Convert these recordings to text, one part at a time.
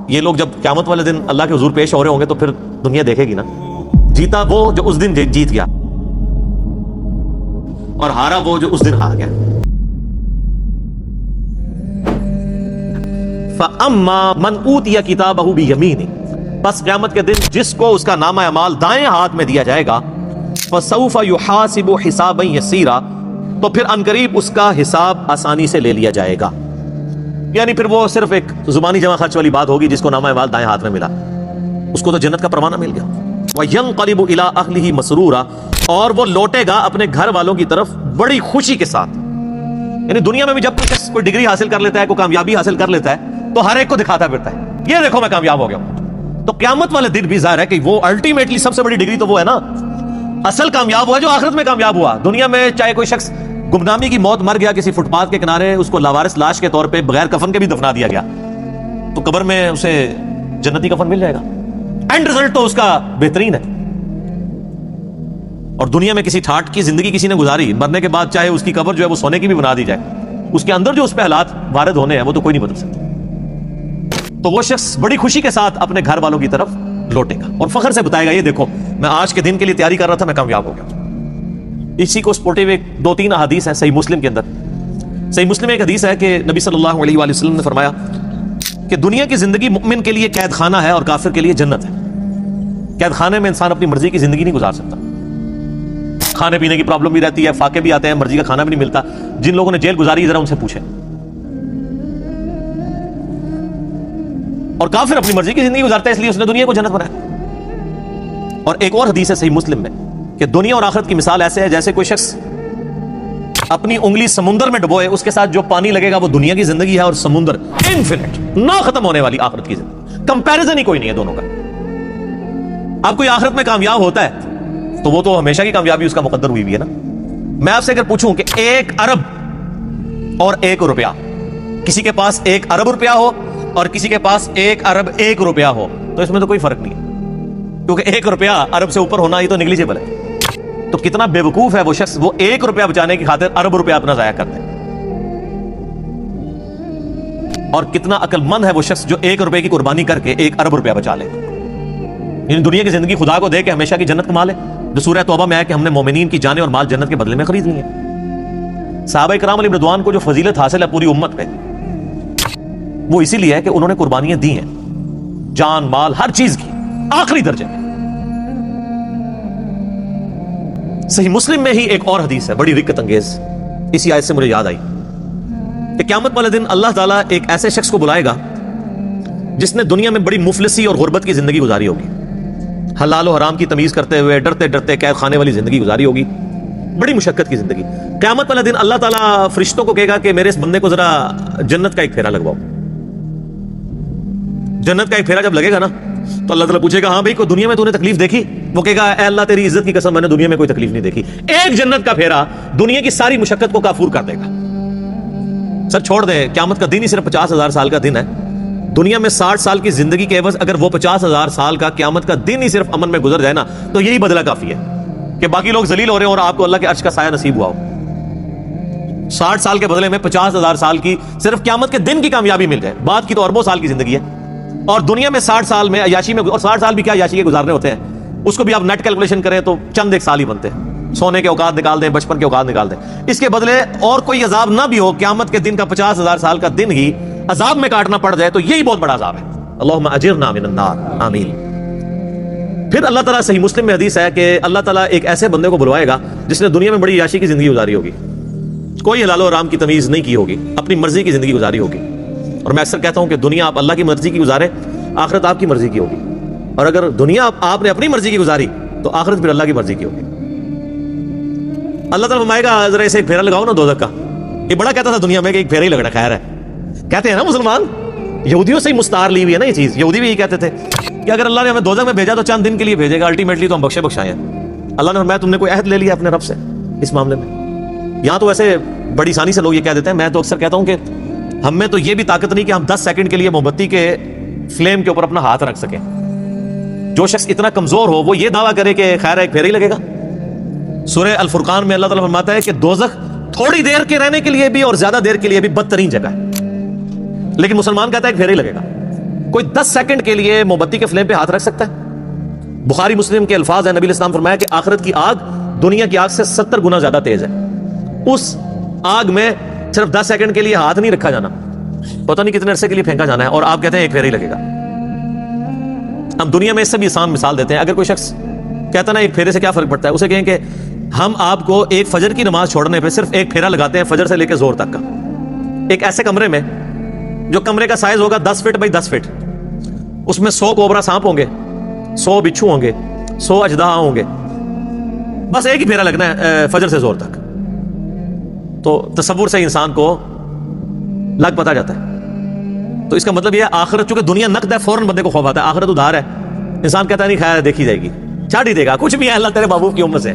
یہ لوگ جب قیامت والے دن اللہ کے حضور پیش ہو رہے ہوں گے تو پھر دنیا دیکھے گی نا، جیتا وہ جو اس دن جیت گیا، اور ہارا وہ جو اس دن ہار گیا۔ فَأَمَّا مَنْ أُوتِيَ كِتَابَهُ بِيَمِينِهِ، بس قیامت کے دن جس کو اس کا نامہ اعمال دائیں ہاتھ میں دیا جائے گا، فَسَوْفَ يُحَاسِبُ حِسَابًا يَسِيرًا، تو پھر عنقریب اس کا حساب آسانی سے لے لیا جائے گا، یعنی پھر وہ صرف ایک زبانی جمع خرچ والی بات ہوگی۔ جس کو نامہ اعمال دائیں ہاتھ میں ملا اس کو تو جنت کا پروانہ مل گیا۔ وَيَنْقَلِبُ إِلَىٰ أَهْلِهِ مَسْرُورًا، اور وہ لوٹے گا اپنے گھر والوں کی طرف بڑی خوشی کے ساتھ۔ یعنی دنیا میں بھی جب کوئی ڈگری حاصل کر لیتا ہے، کوئی کامیابی حاصل کر لیتا ہے، تو ہر ایک کو دکھاتا پھرتا ہے، یہ دیکھو میں کامیاب ہو گیا ہوں۔ تو قیامت والے دن بھی ظاہر ہے کہ وہ الٹیمیٹلی سب سے بڑی ڈگری تو وہ ہے نا، اصل کامیاب ہوا جو آخرت میں کامیاب ہوا۔ دنیا میں چاہے کوئی شخص گمنامی کی موت مر گیا کسی فٹ پاتھ کے کنارے، اس کو لاوارث لاش کے طور پہ بغیر کفن کے بھی دفنا دیا گیا، تو قبر میں اسے جنتی کفن مل جائے گا، اینڈ رزلٹ تو اس کا بہترین ہے۔ اور دنیا میں کسی ٹھاٹ کی زندگی کسی نے گزاری، مرنے کے بعد چاہے اس کی قبر جو ہے وہ سونے کی بھی بنا دی جائے، اس کے اندر جو اس پہ حالات وارد ہونے ہیں وہ تو کوئی نہیں بدل سکتا۔ تو وہ شخص بڑی خوشی کے ساتھ اپنے گھر والوں کی طرف لوٹے گا اور فخر سے بتائے گا، یہ دیکھو میں آج کے دن کے لیے تیاری کر رہا تھا، میں کامیاب ہو گیا۔ اسی کو سپورٹے ہوئے 2-3 احادیث ہیں صحیح مسلم کے اندر۔ صحیح مسلم میں ایک حدیث ہے کہ نبی صلی اللہ علیہ وآلہ وسلم نے فرمایا کہ دنیا کی زندگی مؤمن کے لیے قید خانہ ہے اور کافر کے لیے جنت ہے۔ قید خانے میں انسان اپنی مرضی کی زندگی نہیں گزار سکتا، کھانے پینے کی پرابلم بھی رہتی ہے، فاقے بھی آتے ہیں، مرضی کا کھانا بھی نہیں ملتا۔ جن لوگوں نے جیل گزاری ذرا ان سے پوچھیں۔ اور کافر اپنی مرضی کی زندگی گزارتا ہے، اس لیے اس نے دنیا کو جنت بنایا۔ اور ایک اور حدیث ہے صحیح مسلم میں کہ دنیا اور آخرت کی مثال ایسے ہے جیسے کوئی شخص اپنی انگلی سمندر میں ڈبوئے، اس کے ساتھ جو پانی لگے گا وہ دنیا کی زندگی ہے، اور سمندر انفینٹ نہ ختم ہونے والی آخرت کی زندگی، کمپیریزن ہی کوئی نہیں ہے دونوں کا۔ اب کوئی آخرت میں کامیاب ہوتا ہے تو وہ تو ہمیشہ کی کامیابی اس کا مقدر ہوئی بھی ہے نا۔ میں آپ سے اگر پوچھوں کہ 1 ارب اور 1 روپیہ، کسی کے پاس 1 ارب روپیہ ہو اور کسی کے پاس 1 ارب 1 روپیہ ہو، تو اس میں تو کوئی فرق نہیں ہے، کیونکہ 1 روپیہ ارب سے اوپر ہونا یہ تو نیگلیجیبل ہے۔ تو کتنا بے وقوف ہے وہ شخص، وہ 1 روپیہ بچانے کی خاطر ارب روپیہ اپنا ضائع کرتے ہیں، اور کتنا عقل مند ہے وہ شخص جو 1 روپے کی قربانی کر کے 1 ارب روپیہ بچا لے۔ یعنی دنیا کی زندگی خدا کو دے کے ہمیشہ کی جنت کما لے، جو سورہ توبہ میں ہے کہ ہم نے مومنین کی جانیں اور مال جنت کے بدلے میں خرید لی ہیں۔ صحابہ کرام علیہ رضوان کو جو فضیلت حاصل ہے پوری امت پہ، وہ اسی لیے ہے کہ انہوں نے قربانیاں دی ہیں، جان مال ہر چیز کی آخری درجے میں۔ صحیح مسلم میں ہی ایک اور حدیث ہے بڑی رکت انگیز، اسی آیت سے مجھے یاد آئی کہ قیامت والے دن اللہ تعالیٰ ایک ایسے شخص کو بلائے گا جس نے دنیا میں بڑی مفلسی اور غربت کی زندگی گزاری ہوگی، حلال و حرام کی تمیز کرتے ہوئے ڈرتے ڈرتے قید خانے والی زندگی گزاری ہوگی، بڑی مشقت کی زندگی۔ قیامت والے دن اللہ تعالیٰ فرشتوں کو کہے گا کہ میرے اس بندے کو ذرا جنت کا ایک پھیرا لگواؤ۔ جنت کا ایک پھیرا جب لگے گا نا تو اللہ تعالیٰ پوچھے گا ہاں بھائی کوئی دنیا میں تو نے تکلیف دیکھی؟ وہ کہے گا اے اللہ تیری عزت کی قسم میں نے دنیا میں کوئی تکلیف نہیں دیکھی۔ ایک جنت کا پھیرا دنیا کی ساری مشقت کو کافور کر دے گا۔ سر چھوڑ دیں، قیامت کا دن ہی صرف 50,000 سال کا دن ہے۔ دنیا میں 60 سال کی زندگی کے عوض اگر وہ 50,000 سال کا قیامت کا دن ہی صرف امن میں گزر جائے نا تو یہی بدلہ کافی ہے کہ باقی لوگ ذلیل ہو رہے ہیں اور آپ کو اللہ کے عرش کا سایہ نصیب ہوا ہو۔ 60 سال کے بدلے میں 50,000 سال کی صرف قیامت کے دن کی کامیابی مل جائے، بعد کی تو اربوں سال کی زندگی ہے۔ اور دنیا میں 60 سال میں عیاشی میں، اور 60 سال بھی کیا عیاشی کے گزارنے ہوتے ہیں، اس کو بھی آپ نیٹ کیلکولیشن کریں تو چند ایک سال ہی بنتے ہیں۔ سونے کے اوقات نکال دیں، بچپن کے اوقات نکال دیں، اس کے بدلے اور کوئی عذاب نہ بھی ہو، قیامت کے دن کا 50,000 سال کا دن ہی عذاب میں کاٹنا پڑ جائے تو یہی بہت بڑا عذاب ہے۔ اللہم اجرنا من النار، آمین۔ پھر اللہ تعالیٰ صحیح مسلم میں حدیث ہے کہ اللہ تعالیٰ ایک ایسے بندے کو بلوائے گا جس نے دنیا میں بڑی عیاشی کی زندگی گزاری ہوگی، کوئی حلال و حرام کی تمیز نہیں کی ہوگی، اپنی مرضی کی زندگی گزاری ہوگی۔ اور میں اکثر کہتا ہوں کہ دنیا آپ اللہ کی مرضی کی گزارے، آخرت آپ کی مرضی کی ہوگی، اور اگر دنیا آپ نے اپنی مرضی کی گزاری تو آخرت پھر اللہ کی مرضی کی ہوگی۔ اللہ تعالیٰ فرمائے گا ذرا اسے ایک پھیرا لگاؤ نا دوزخ کا۔ یہ بڑا کہتا تھا دنیا میں کہ ایک پھیرا ہی لگنا خیر ہے، کہتے ہیں نا مسلمان، یہودیوں سے ہی مستعار لی ہوئی ہے نا یہ چیز۔ یہودی بھی یہی کہتے تھے کہ اگر اللہ نے ہمیں دوزخ میں بھیجا تو چند دن کے لیے بھیجے گا، الٹیمیٹلی تو ہم بخشے بخشائے ہیں۔ اللہ نے فرمایا تم نے کوئی عہد لے لیا اپنے رب سے اس معاملے میں؟ یہاں تو ویسے بڑی آسانی سے لوگ یہ کہہ دیتے ہیں، میں تو اکثر کہتا ہوں کہ ہم میں تو یہ بھی طاقت نہیں کہ ہم 10 سیکنڈ کے لیے موم بتی کے فلیم کے اوپر اپنا ہاتھ رکھ سکیں۔ جو شخص اتنا کمزور ہو وہ یہ دعویٰ کرے کہ خیر ایک پھیرا ہی لگے گا۔ سورہ الفرقان میں اللہ تعالیٰ فرماتا ہے کہ دوزخ تھوڑی دیر کے رہنے کے لیے بھی اور زیادہ دیر کے لیے بھی بدترین جگہ ہے، لیکن مسلمان کہتا ہے ایک پھیرا ہی لگے گا۔ کوئی 10 سیکنڈ کے لیے موم بتی کے فلیم پہ ہاتھ رکھ سکتا ہے؟ بخاری مسلم کے الفاظ ہیں، نبی علیہ السلام فرمایا کہ آخرت کی آگ دنیا کی آگ سے 70 گنا زیادہ تیز ہے. اس آگ میں صرف 10 سیکنڈ کے لیے ہاتھ نہیں رکھا جانا، پتہ نہیں کتنے عرصے کے لیے پھینکا جانا ہے، اور آپ کہتے ہیں ایک پھیرا ہی لگے گا. ہم دنیا میں اس سے بھی آسان مثال دیتے ہیں. اگر کوئی شخص کہتا نا ایک پھیرے سے کیا فرق پڑتا ہے، اسے کہیں کہ ہم آپ کو ایک فجر کی نماز چھوڑنے پہ صرف ایک پھیرا لگاتے ہیں فجر سے لے کے زور تک کا، ایک ایسے کمرے میں جو کمرے کا سائز ہوگا 10 فٹ بائی 10 فٹ، اس میں 100 کوبرا سانپ ہوں گے، 100 بچھو ہوں گے، 100 اژدہا ہوں گے، بس ایک ہی پھیرا لگنا ہے فجر سے زور تک. تو تصور سے انسان کو لگ پتا جاتا ہے. تو اس کا مطلب یہ ہے آخرت چونکہ دنیا نقد ہے، فوراً بندے کو خوف آتا ہے. آخرت ادھار ہے، انسان کہتا ہے نہیں خیر دیکھی جائے گی، چھاڑ ہی دے گا، کچھ بھی ہے اللہ تیرے محبوب کی امت سے.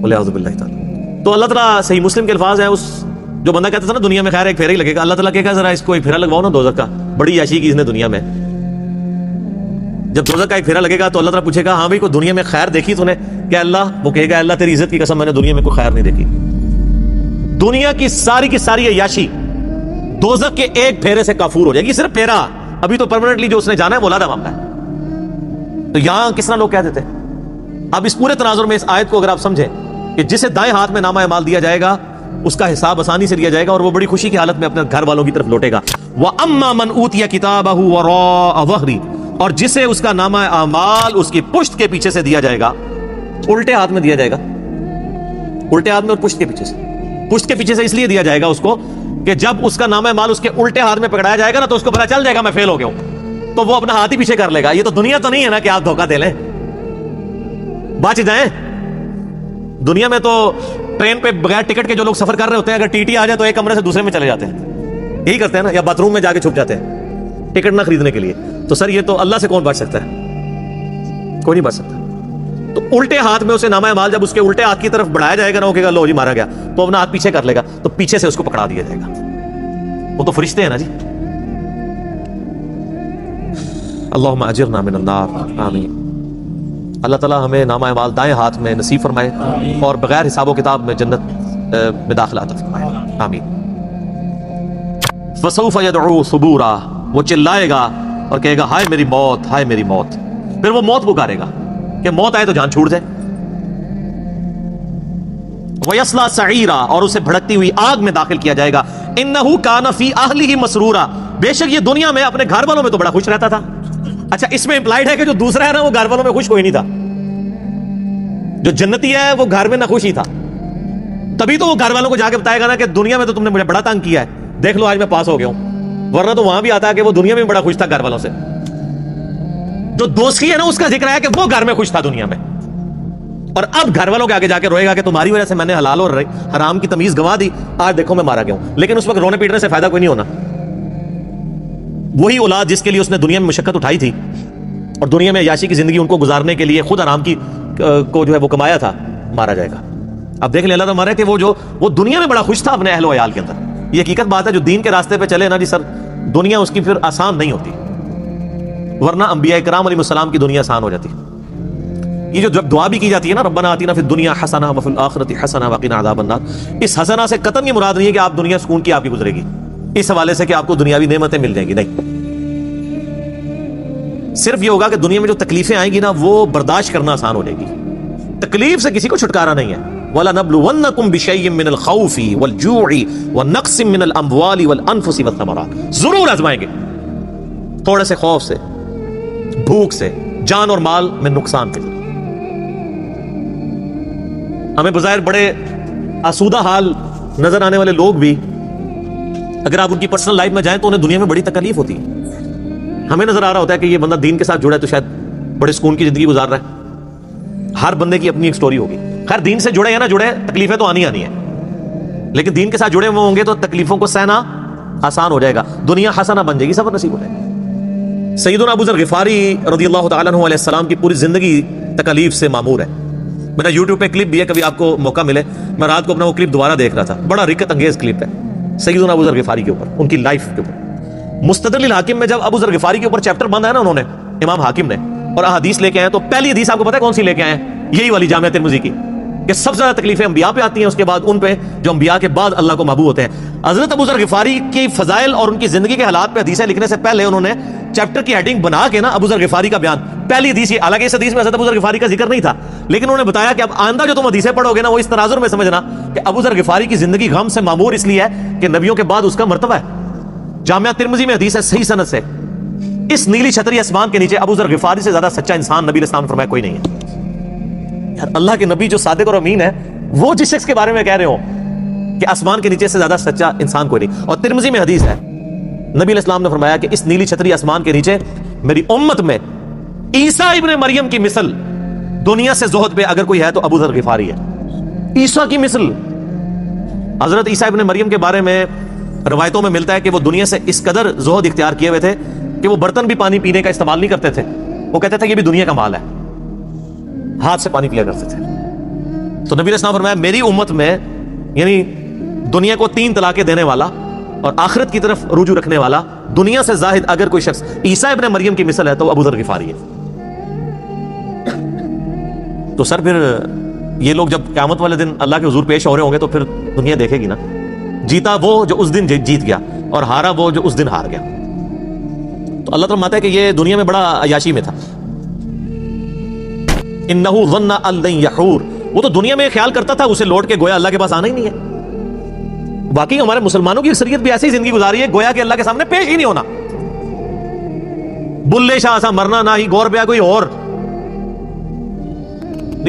بولے اعوذ باللہ تعالی. تو اللہ تعالیٰ صحیح مسلم کے الفاظ ہیں، اس جو بندہ کہتا تھا نا دنیا میں خیر ایک پھیرا ہی لگے گا، اللہ تعالیٰ کہے گا ذرا اس کو ایک پھیرا لگواؤ نا دوزخ کا، بڑی عیاشی کی اس نے دنیا میں. جب دوزخ کا ایک پھیرا لگے گا تو اللہ تعالیٰ پوچھے گا ہاں بھائی کوئی دنیا میں خیر دیکھی تو نے؟ کہ اللہ، وہ کہے گا اللہ تیری عزت کی قسم میں نے دنیا میں کوئی خیر نہیں دیکھی. دنیا کی ساری عیاشی دوزخ کے ایک پھیرے سے کافور ہو جائے گی. صرف پھیرا، ابھی تو پرماننٹلی جو اس نے جانا ہے وہ علیحدہ معاملہ ہے. تو یہاں کس طرح لوگ کہہ دیتے ہیں. اب اس پورے تناظر میں اس آیت کو اگر آپ سمجھیں کہ جسے دائیں ہاتھ میں نامہ اعمال دیا جائے گا اس کا حساب آسانی سے لیا جائے گا اور وہ بڑی خوشی کی حالت میں اپنے گھر والوں کی طرف لوٹے گا. وَأَمَّا مَنْ أُوتِيَ كِتَابَهُ وَرَاءَ ظَهْرِهِ، اور جسے اس کا نامہ اعمال اس کی پشت کے پیچھے سے دیا جائے گا، الٹے ہاتھ میں دیا جائے گا، الٹے ہاتھ میں اور پشت کے پیچھے سے. پشت کے پیچھے سے اس لیے دیا جائے گا اس کو کہ جب اس کا نامہ اعمال اس کے الٹے ہاتھ میں پکڑایا جائے گا نا تو اس کو پتہ چل جائے گا میں فیل ہو گیا ہوں، تو وہ اپنا ہاتھ ہی پیچھے کر لے گا. یہ تو دنیا تو نہیں ہے نا کہ آپ دھوکہ دے لیں، بچ جائیں. دنیا میں تو ٹرین پہ بغیر ٹکٹ کے جو لوگ سفر کر رہے ہوتے ہیں اگر ٹی ٹی آ جائے تو ایک کمرے سے دوسرے میں چلے جاتے ہیں، یہی کرتے ہیں نا، یا باتھ روم میں جا کے چھپ جاتے ہیں ٹکٹ نہ خریدنے کے لیے. تو سر یہ تو اللہ سے کون بچ سکتا ہے؟ کوئی نہیں بچ سکتا. تو الٹے ہاتھ میں اسے نامہ اعمال جب اس کے الٹے ہاتھ کی طرف بڑھایا جائے گا نا، وہ کہے گا لو جی مارا گیا، تو اپنا ہاتھ پیچھے کر لے گا تو پیچھے سے اس کو پکڑا دیا جائے گا. وہ تو فرشتے ہیں نا جی. اللہم اجرنا من النار، آمین. اللہ تعالیٰ ہمیں نامہ اعمال دائیں ہاتھ میں نصیب فرمائے اور بغیر حساب و کتاب میں جنت میں داخلہ عطا فرمائے، آمین. فسوف يدعو ثبورا، وہ چلائے گا اور کہے گا ہائے میری موت، ہائے میری موت. پھر وہ موت پکارے گا کہ موت آئے تو جان چھوٹ جائے. وَيَصْلَى سَعِيرًا، اور اسے بھڑکتی ہوئی آگ میں داخل کیا جائے گا. إِنَّهُ كَانَ فِي أَهْلِهِ مَسْرُورًا، بے شک یہ دنیا میں اپنے گھر والوں میں تو بڑا خوش رہتا تھا. اچھا اس میں امپلائڈ ہے کہ جو دوسرا ہے نا وہ گھر والوں میں خوش کوئی نہیں تھا. جو جنتی ہے وہ گھر میں نہ خوش ہی تھا. تبھی تو وہ گھر والوں کو جا کے بتائے گا نا کہ دنیا میں تو تم نے مجھے بڑا تنگ کیا ہے، دیکھ لو آج میں پاس ہو گیا ہوں. ورنہ تو وہاں بھی آتا ہے کہ وہ دنیا میں بڑا خوش تھا گھر والوں سے. جو دوستی ہے نا اس کا ذکر ہے کہ وہ گھر میں خوش تھا دنیا میں، اور اب گھر والوں کے آگے جا کے روئے گا کہ تمہاری وجہ سے میں نے حلال اور حرام کی تمیز گنوا دی، آج دیکھو میں مارا گیا ہوں. لیکن اس وقت رونے پیٹنے سے فائدہ کوئی نہیں ہونا. وہی اولاد جس کے لیے اس نے دنیا میں مشقت اٹھائی تھی اور دنیا میں عیاشی کی زندگی ان کو گزارنے کے لیے خود آرام کی کو جو ہے وہ کمایا تھا، مارا جائے گا. اب دیکھ لیں اللہ تعالیٰ کہ وہ دنیا میں بڑا خوش تھا اپنے اہل و عیال کے اندر. یہ حقیقت بات ہے، جو دین کے راستے پہ چلے نا جی سر، دنیا اس کی پھر آسان نہیں ہوتی، ورنہ انبیاء کرام علیہ السلام کی دنیا آسان ہو جاتی. یہ جو جب دعا بھی کی جاتی ہے نا ربنا آتنا فی الدنیا حسنہ وفی الآخرۃ حسنہ وقنا عذاب النار، اس حسنہ سے قطعاً یہ مراد نہیں ہے کہ آپ دنیا سکون کی آپ کی گزرے گی اس حوالے سے کہ آپ کو دنیاوی نعمتیں مل جائیں گی، نہیں. صرف یہ ہوگا کہ دنیا میں جو تکلیفیں آئیں گی نا وہ برداشت کرنا آسان ہو جائے گی. تکلیف سے کسی کو چھٹکارا نہیں ہے. وَلَنَبْلُوَنَّكُمْ بِشَيْءٍ مِّنَ الْخَوْفِ وَالْجُوعِ وَنَقْصٍ مِّنَ الْأَمْوَالِ وَالْأَنفُسِ وَالثَّمَرَاتِ، ضرور آزمائیں گے تھوڑے سے خوف سے، بھوک سے، جان اور مال میں نقصان کے لیے. ہمیں بظاہر بڑے آسودہ حال نظر آنے والے لوگ بھی اگر آپ ان کی پرسنل لائف میں جائیں تو انہیں دنیا میں بڑی تکلیف ہوتی ہے. ہمیں نظر آ رہا ہوتا ہے کہ یہ بندہ دین کے ساتھ جڑا ہے تو شاید بڑے سکون کی زندگی گزار رہا ہے. ہر بندے کی اپنی ایک سٹوری ہوگی. خیر دین سے جڑے یا نہ جڑے تکلیفیں تو آنی ہیں، لیکن دین کے ساتھ جڑے ہوئے ہوں گے تو تکلیفوں کو سہنا آسان ہو جائے گا، دنیا حسنہ بن جائے گی، صبر نصیب ہو جائے گا. سیدنا ابو ذر غفاری رضی اللہ تعالیٰ عنہ علیہ السلام کی پوری زندگی تکلیف سے معمور ہے. میرا یوٹیوب پہ کلپ بھی ہے، کبھی آپ کو موقع ملے. میں رات کو اپنا وہ کلپ دوبارہ دیکھ رہا تھا، بڑا رکت انگیز کلپ ہے سیدنا ابو ذر غفاری کے اوپر، ان کی لائف کے اوپر. مستدرک الحاکم میں جب ابو ذر غفاری کے اوپر چیپٹر باندھا ہے نا انہوں نے، امام حاکم نے، اور احادیث لے کے آئے تو پہلی حدیث آپ کو پتہ ہے کون سی لے کے آئے ہیں؟ یہی والی جامعہ ترمذی کی. کہ سب سے زیادہ تکلیفیں انبیاء پہ آتی ہیں، اس کے بعد ان پہ جو انبیاء کے بعد اللہ کو محبوب ہوتے ہیں۔ حضرت ابو ذر غفاری کی فضائل اور ان کی زندگی کے حالات پہ حدیثیں لکھنے سے پہلے انہوں نے چیپٹر کی ہیڈنگ بنا کے نا ابو ذر غفاری کا بیان، پہلی حدیث یہ، حالانکہ اس حدیث میں حضرت ابو ذر غفاری کا ذکر نہیں تھا، لیکن انہوں نے بتایا کہ اب آئندہ جو تم حدیثیں پڑھو گے نا وہ اس تناظر میں سمجھنا کہ ابو ذر غفاری کی زندگی غم سے معمور اس لیے ہے کہ نبیوں کے بعد اس کا مرتبہ ہے۔ جامعہ ترمذی میں حدیث ہے صحیح سند سے، اس نیلی چھتری آسمان کے نیچے ابو ذر غفاری سے زیادہ سچا انسان نبی علیہ السلام نے فرمایا کوئی نہیں ہے۔ یار اللہ کے نبی جو صادق اور امین ہے، وہ جس شخص کے بارے میں کہہ رہے ہو کہ آسمان کے نیچے سے زیادہ سچا انسان کوئی نہیں۔ اور ترمذی میں حدیث ہے، نبی علیہ السلام نے فرمایا کہ اس نیلی چھتری آسمان کے نیچے میری امت میں عیسیٰ ابن مریم کی مثل دنیا سے زہد پہ اگر کوئی ہے تو ابو ذر غفاری ہے۔ عیسیٰ کی مثل، حضرت عیسیٰ ابن مریم کے بارے میں روایتوں میں ملتا ہے کہ وہ دنیا سے اس قدر زہد اختیار کیے ہوئے تھے کہ وہ برتن بھی پانی پینے کا استعمال نہیں کرتے تھے، وہ کہتے تھے یہ بھی دنیا کا مال ہے، ہاتھ سے پانی پیا کرتے تھے۔ تو نبی علیہ السلام فرمایا میری امت میں یعنی دنیا کو 3 طلاقیں دینے والا اور آخرت کی طرف رجوع رکھنے والا دنیا سے زاہد اگر کوئی شخص عیسیٰ ابن مریم کی مثل ہے تو ابو ذر غفاری ہے۔ تو سر پھر یہ لوگ جب قیامت والے دن اللہ کے حضور پیش ہو رہے ہوں گے تو پھر دنیا دیکھے گی نا، جیتا وہ جو اس دن جیت گیا اور ہارا وہ جو اس دن ہار گیا۔ تو اللہ تعالیٰ ماتا ہے کہ یہ دنیا میں بڑا عیاشی میں تھا۔ انہ ظن ان لن یحور، وہ تو دنیا میں خیال کرتا تھا اسے لوٹ کے گویا اللہ کے پاس آنا ہی نہیں ہے۔ باقی ہمارے مسلمانوں کی اکثریت بھی ایسی زندگی گزاری ہے گویا کہ اللہ کے سامنے پیش ہی نہیں ہونا، بلے شاہ سا مرنا نہ ہی گور پیا کوئی اور۔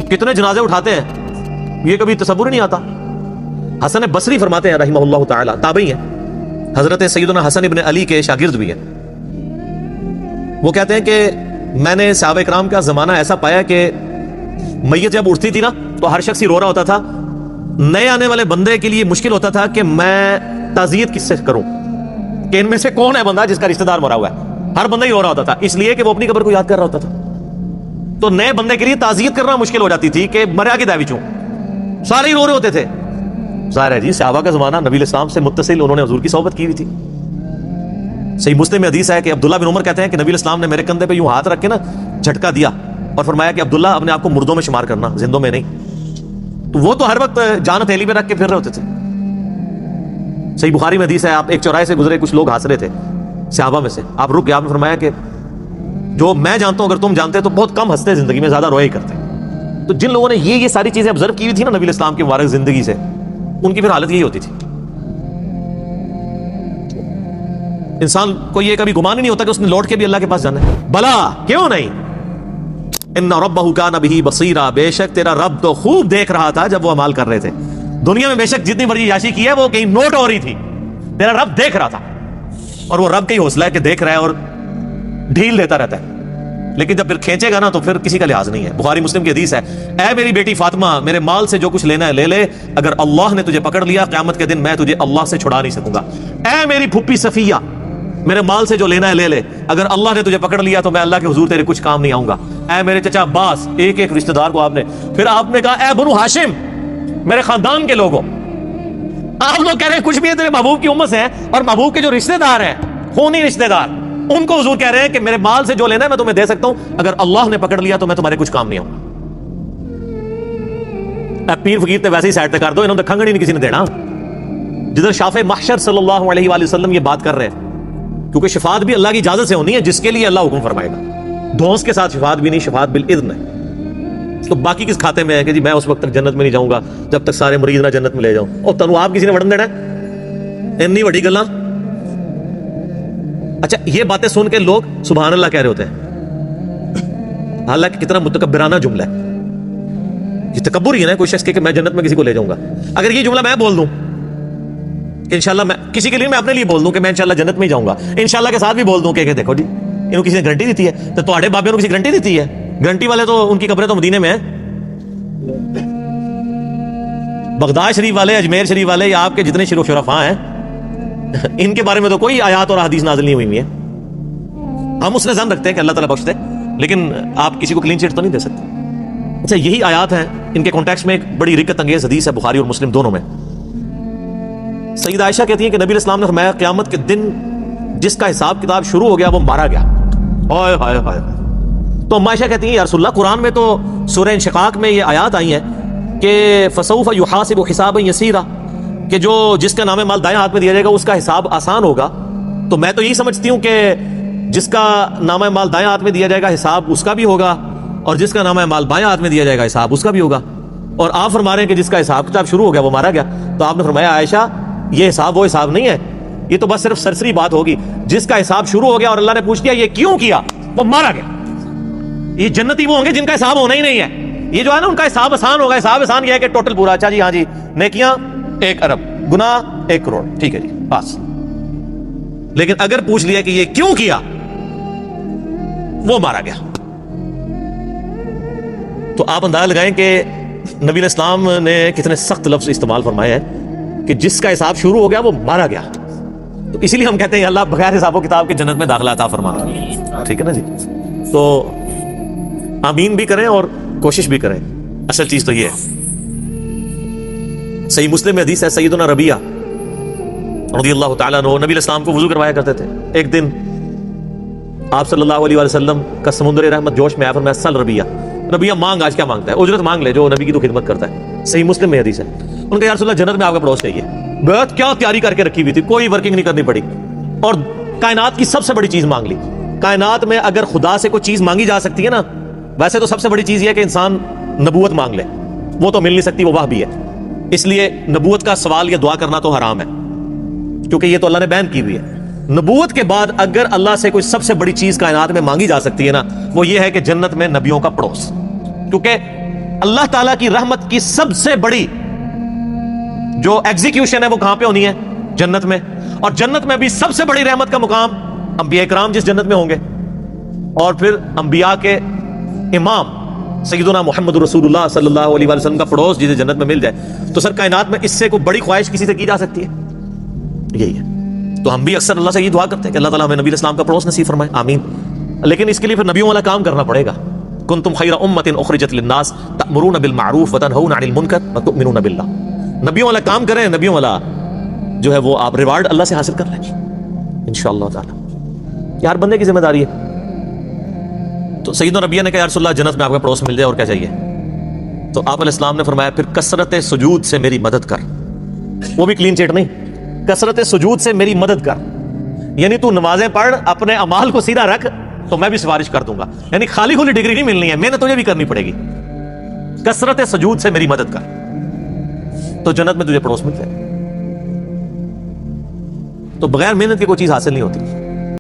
کتنے جنازے اٹھاتے ہیں یہ کبھی تصور ہی نہیں آتا۔ حسن بصری فرماتے ہیں رحمہ اللہ تعالی، تابعی ہیں، حضرت سیدنا حسن ابن علی کے شاگرد بھی ہیں، وہ کہتے ہیں کہ میں نے صحابہ کرام کا زمانہ ایسا پایا کہ میت جب اٹھتی تھی نا تو ہر شخص ہی رو رہا ہوتا تھا، نئے آنے والے بندے کے لیے مشکل ہوتا تھا کہ میں تعزیت کس سے کروں، کہ ان میں سے کون ہے بندہ جس کا رشتہ دار مرا ہوا ہے، ہر بندہ ہی رو رہا ہوتا تھا اس لیے کہ وہ اپنی قبر کو یاد کر رہا ہوتا تھا۔ تو نئے بندے کے لیے تعزیت کرنا مشکل ہو جاتی تھی کہ مریا کی دعوی چوں، سارے ہی رو رہے ہوتے تھے۔ ظاہر ہے جی صحابہ کا زمانہ، نبی علیہ السلام سے متصل انہوں نے حضور کی صحبت کی ہوئی تھی۔ صحیح مسلم میں حدیث ہے کہ عبداللہ بن عمر کہتے ہیں کہ نبی علیہ السلام نے میرے کندھے پہ یوں ہاتھ رکھ کے نا جھٹکا دیا اور فرمایا کہ عبداللہ اپنے آپ کو مردوں میں شمار کرنا، زندوں میں نہیں۔ تو وہ تو ہر وقت جان ہتھیلی پہ رکھ کے پھر رہے ہوتے تھے۔ صحیح بخاری میں حدیث ہے، آپ ایک چوراہے سے گزرے، کچھ لوگ ہنس رہے تھے صحابہ میں سے، آپ رک گئے، آپ نے فرمایا کہ جو میں جانتا ہوں اگر تم جانتے تو بہت کم ہنستے زندگی میں، زیادہ روئے کرتے۔ تو جن لوگوں نے یہ ساری چیزیں آبزرو کی ہوئی تھی نا نبی علیہ السلام کی مبارک زندگی سے، ان کی پھر حالت یہی ہوتی تھی۔ انسان کو یہ کبھی گمان ہی نہیں ہوتا کہ اس نے لوٹ کے بھی اللہ کے پاس جانا ہے، بلا کیوں نہیں، ان ربہ کان بہ بصیرا، بے شک تیرا رب تو خوب دیکھ رہا تھا جب وہ اعمال کر رہے تھے۔ دنیا میں بے شک جتنی مرضی یاشی کی ہے وہ کہیں نوٹ ہو رہی تھی، تیرا رب دیکھ رہا تھا، اور وہ رب کا ہی حوصلہ ہے کہ دیکھ رہا ہے اور ڈھیل دیتا رہتا ہے، لیکن جب پھر کھینچے گا نا تو پھر کسی کا لحاظ نہیں ہے۔ بخاری مسلم کی حدیث ہے، اے میری بیٹی فاطمہ میرے مال سے جو کچھ لینا ہے لے لے، اگر اللہ نے تجھے پکڑ لیا قیامت کے دن میں تجھے اللہ سے چھڑا نہیں سکوں گا۔ اے میری پھپھی صفیہ میرے مال سے جو لینا ہے لے لے، اگر اللہ نے تجھے پکڑ لیا تو میں اللہ کے حضور تیرے کچھ کام نہیں آؤں گا۔ اے میرے چچا عباس، ایک ایک رشتہ دار کو آپ نے، پھر آپ نے کہا اے بنو ہاشم میرے خاندان کے لوگوں، آپ لوگ کہہ رہے ہیں کچھ بھی ہے تیرے محبوب کی امت سے ہیں، اور محبوب کے جو رشتہ دار ہیں خونی رشتہ دار، ان کو حضور کہہ رہے ہیں کہ میرے مال سے جو لینا ہے میں تمہیں دے سکتا ہوں، اگر اللہ نے پکڑ لیا تو میں تمہارے کچھ کام نہیں آؤں گا۔ پیر فقیر تے ویسے ہی سائڈ تے کر دو، انہوں نے کھنگڑ ہی نہیں کسی نے دینا۔ جدھر شافع محشر صلی اللہ علیہ وآلہ وسلم یہ بات کر رہے ہیں، کیونکہ شفاعت بھی اللہ کی اجازت سے ہونی ہے، جس کے لیے اللہ حکم فرمائے گا، دھونس کے ساتھ شفاعت بھی نہیں، شفاعت بالاذن ہے۔ تو باقی کس کھاتے میں ہے کہ جی میں اس وقت تک جنت میں نہیں جاؤں گا جب تک سارے مریض نہ جنت میں لے جاؤں، اور تنو آپ کسی نے وڑن دینا ہے؟ اتنی بڑی گلاں۔ اچھا یہ باتیں سن کے لوگ سبحان اللہ کہہ رہے ہوتے ہیں، حالانکہ کتنا متکبرانہ جملہ ہے، یہ تکبر ہی ہے نا کوئی شخص کہ میں جنت میں کسی کو لے جاؤں گا۔ اگر یہ جملہ میں بول دوں انشاءاللہ، میں کسی کے لیے میں اپنے لیے بول دوں کہ میں انشاءاللہ جنت میں ہی جاؤں گا، انشاءاللہ کے ساتھ بھی بول دوں کہ دیکھو جی انہوں کسی نے گارنٹی دیتی ہے، تو تہاڈے بابے نے کسی گارنٹی دیتی ہے؟ گارنٹی والے تو ان کی قبریں تو مدینے میں ہیں، بغداد شریف والے، اجمیر شریف والے، یا آپ کے جتنے شیخ و شرفاء ہیں ان کے بارے میں تو کوئی آیات اور حدیث نازل نہیں ہوئی ہے۔ ہم اس نے ظن رکھتے ہیں کہ اللہ تعالیٰ بخش دے، لیکن آپ کسی کو کلین چٹ تو نہیں دے سکتے۔ اچھا یہی آیات ہیں، ان کے کانٹیکسٹ میں ایک بڑی رکت انگیز حدیث ہے بخاری اور مسلم دونوں میں۔ سیدہ عائشہ کہتی ہیں کہ نبی علیہ السلام نے فرمایا قیامت کے دن جس کا حساب کتاب شروع ہو گیا وہ مارا گیا۔ ہائے ہائے ہائے۔ تو ام عائشہ کہتی ہیں یا رسول اللہ قرآن میں تو سورہ انشقاق میں یہ آیات آئی ہیں کہ فسوف یحاسب حسابا یسیرا، کہ جو جس کا نام مال دائیں ہاتھ میں دیا جائے گا اس کا حساب آسان ہوگا. تو میں تو یہی سمجھتی ہوں کہ جس کا نام مال دائیں ہاتھ میں دیا جائے گا حساب اس کا بھی ہوگا، اور جس کا نام مال بائیں ہاتھ میں دیا جائے گا حساب اس کا بھی ہوگا. اور آپ فرما رہے ہیں کہ جس کا حساب کتاب شروع ہو گیا وہ مارا گیا. تو آپ نے فرمایا عائشہ یہ حساب وہ حساب نہیں ہے، یہ تو بس صرف سرسری بات ہوگی. جس کا حساب شروع ہو گیا اور اللہ نے پوچھ لیا یہ کیوں کیا، وہ مارا گیا. یہ جنتی وہ ہوں گے جن کا حساب ہونا ہی نہیں ہے. یہ جو ہے نا ان کا حساب آسان ہوگا. حساب آسان یہ ہے کہ ٹوٹل پورا، اچھا جی ہاں جی نیکیاں 1 ارب، گناہ 1 کروڑ، ٹھیک ہے جی بس. لیکن اگر پوچھ لیا کہ یہ کیوں کیا، وہ مارا گیا. تو آپ اندازہ لگائیں کہ نبی علیہ السلام نے کتنے سخت لفظ استعمال فرمائے ہیں کہ جس کا حساب شروع ہو گیا وہ مارا گیا. تو اسی لیے ہم کہتے ہیں اللہ بغیر حساب و کتاب کے جنت میں داخلہ عطا فرمانا. ٹھیک ہے نا جی. تو آمین بھی کریں اور کوشش بھی کریں. اصل چیز تو یہ ہے. صحیح مسلم میں حدیث ہے سیدنا ربیہ رضی اللہ تعالیٰ عنہ نبی علیہ السلام کو وضو کروایا کرتے تھے. ایک دن آپ صلی اللہ علیہ وسلم کا سمندر رحمت جوش میں آیا. فرمایا سل ربیہ، ربیہ مانگ، آج کیا مانگتا ہے، اجرت مانگ لے جو نبی کی تو خدمت کرتا ہے. صحیح مسلم میں حدیث ہے. ان کا یا رسول اللہ جنت میں آپ کا پڑوس چاہیے. بہت کیا تیاری کر کے رکھی ہوئی تھی، کوئی ورکنگ نہیں کرنی پڑی، اور کائنات کی سب سے بڑی چیز مانگ لی. کائنات میں اگر خدا سے کوئی چیز مانگی جا سکتی ہے نا، ویسے تو سب سے بڑی چیز یہ ہے کہ انسان نبوت مانگ لے. وہ تو مل نہیں سکتی، وہ واہ بھی ہے. اس لیے نبوت کا سوال یا دعا کرنا تو حرام ہے، کیونکہ یہ تو اللہ نے بیان کی ہوئی ہے. نبوت کے بعد اگر اللہ سے کوئی سب سے بڑی چیز کائنات میں مانگی جا سکتی ہے نا، وہ یہ ہے کہ جنت میں نبیوں کا پڑوس. کیونکہ اللہ تعالیٰ کی رحمت کی سب سے بڑی جو ایگزیکیوشن ہے وہ کہاں پہ ہونی ہے، جنت میں. اور جنت میں بھی سب سے بڑی رحمت کا مقام انبیاء کرام جس جنت میں ہوں گے، اور پھر انبیاء کے امام سیدنا محمد رسول اللہ صلی اللہ علیہ وسلم کا پڑوس جسے جنت میں مل جائے. تو سر کائنات میں اس سے کوئی بڑی خواہش کسی سے کی جا سکتی ہے؟ یہی ہے. تو ہم بھی اکثر اللہ سے یہ دعا کرتے ہیں کہ اللہ تعالیٰ ہمیں نبی علیہ السلام کا پڑوس نصیب فرمائے. آمین. لیکن اس کے لیے پھر نبیوں والا کام کرنا پڑے گا. کنتم خیر امۃ اخرجت للناس تأمرون بالمعروف وتنہون عن المنکر وتؤمنون باللہ. نبیوں والا کام کریں، نبیوں والا جو ہے وہ آپ ریوارڈ اللہ سے حاصل کر لیں انشاءاللہ تعالی. یہ ہر بندے کی ذمہ داری ہے. تو سیدنا ربیہ نے کہا یا رسول اللہ جنت میں آپ کا پڑوس مل جائے اور کیا چاہیے. تو آپ علیہ السلام نے فرمایا پھر کثرت سجود سے میری مدد کر. وہ بھی کلین چیٹ نہیں، کثرت سجود سے میری مدد کر. یعنی تو نمازیں پڑھ، اپنے اعمال کو سیدھا رکھ تو میں بھی سفارش کر دوں گا. یعنی خالی کھلی ڈگری نہیں ملنی ہے، محنت تجھے بھی کرنی پڑے گی. کثرت سجود سے میری مدد کر تو جنت میں تجھے پڑوس مل جائے. تو بغیر محنت کی کوئی چیز حاصل نہیں ہوتی.